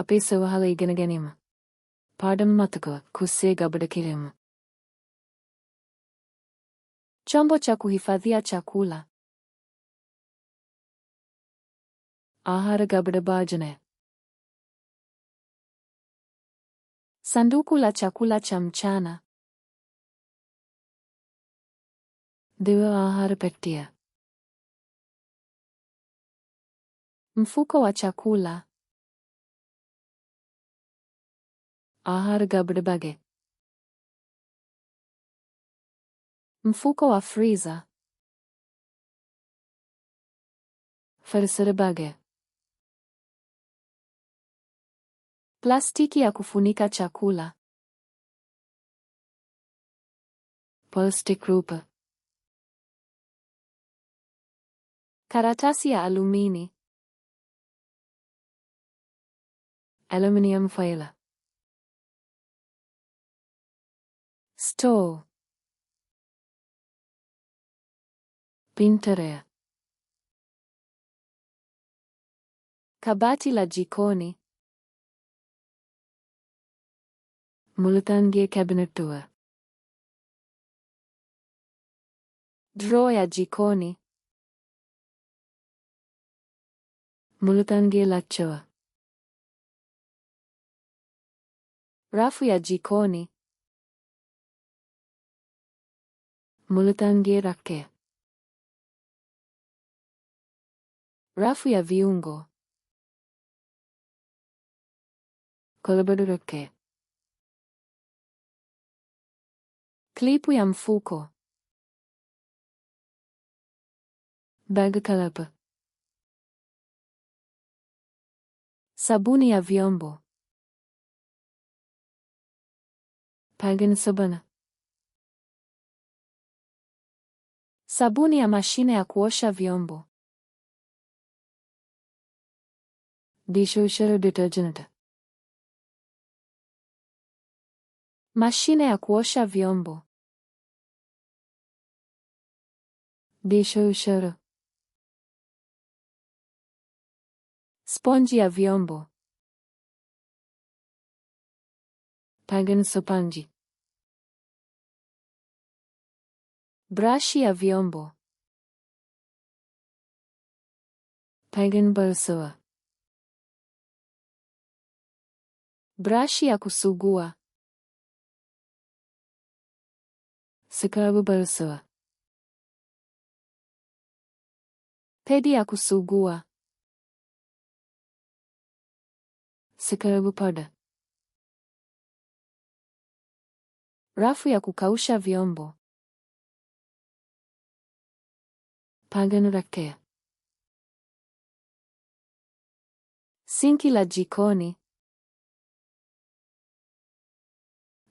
අපේ සවහල ඉගෙන ගැනීම. පාඩම් මතකව කුස්සේ ගබඩ කිරීම. Chombo cha kuhifadhia chakula. Ahara gabada bajane. Sanduku la chakula cha mchana. Dewa ahara pettia. Mfuko wa chakula. Ahara gabada bage. Mfuko wa freezer. Farisara bage. Plastiki ya kufunika chakula. Plastic wrapper. Karatasi ya alumini. Aluminium foil. Store. Pintare. Kabati la jikoni. Mulutange cabinet door. Drawer ya jikoni. Mulutange lachoa. Rafu ya jikoni. Mulutange rake. Rafu ya viungo. Kolabadu rake. Klipu ya mfuko. Bag kalapa. Sabuni ya vyombo. Pagan sabana. Sabuni ya mashine ya kuosha vyombo. Dishwasher detergent. Mashine ya kuosha vyombo. Dishwasher. Sponji ya vyombo. Pagan sopanji. Brashi ya vyombo. Pagan balsoa. Brashi ya kusugua. Sikabu balsoa. Pedi ya kusugua. Sikabu pada. Rafu ya kukausha vyombo. Pagan rake. Sinki la jikoni.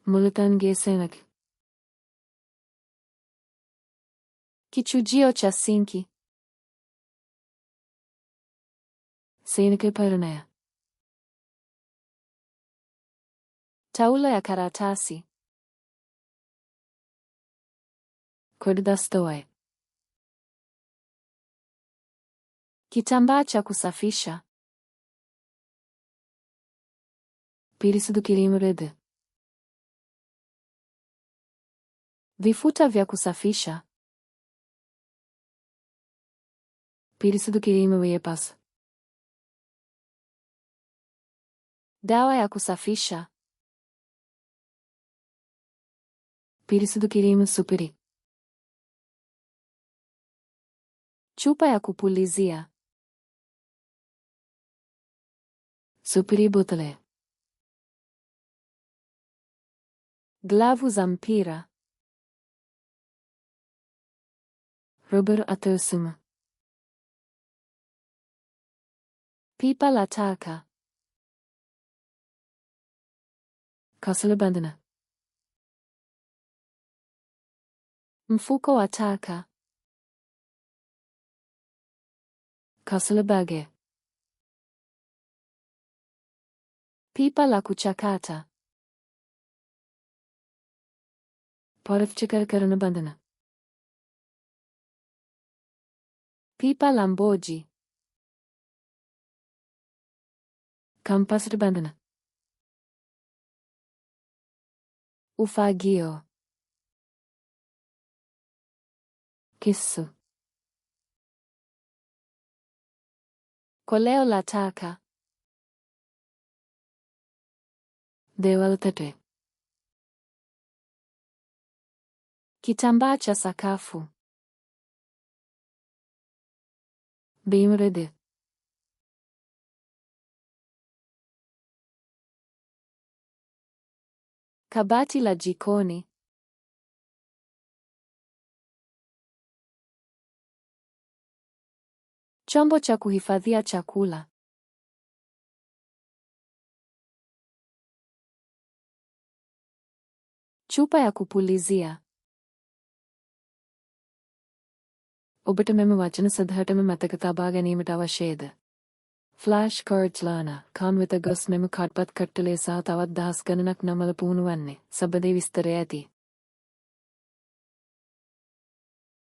Mulutange senak. Kichujio cha sinki. Senake paranaya. Taulo ya karatasi. Kodastawai. Kitambaa cha kusafisha. Pirisudu kirimurede. Vifuta vya kusafisha. Pirisudu kirimuyepasa. Dawa ya kusafisha. Pirisudu kirimu supiri. Chupa ya kupulizia. Supiri botale. Glavu za mpira. Rubber atosuma. Pipa la taka. Kasalabandana. Mfuko wa taka. Kasalabage. Pipa la kuchakata. Parafchikarkaranabandana. Pipa la mboji. කම්පසට බැඳන. ufagio kisu. Koleo la taka. දේවල් තටුවේ. Kitambaa cha sakafu. Beam ready. Kabati la jikoni. Chombo cha kuhifadhia chakula. Chupa ya kupulizia. ඔබට මෙම වචන සදහටම මතක තබා ගැනීමට අවශ්‍යද? Flash cards ලාන කන් වෙත ගොස් මෙම කාඩ්පත් කට්ටලේ සහ තවත් දහස් ගණනක් නමල පුහුණු වන්නේ සබදේ විස්තරය ඇති.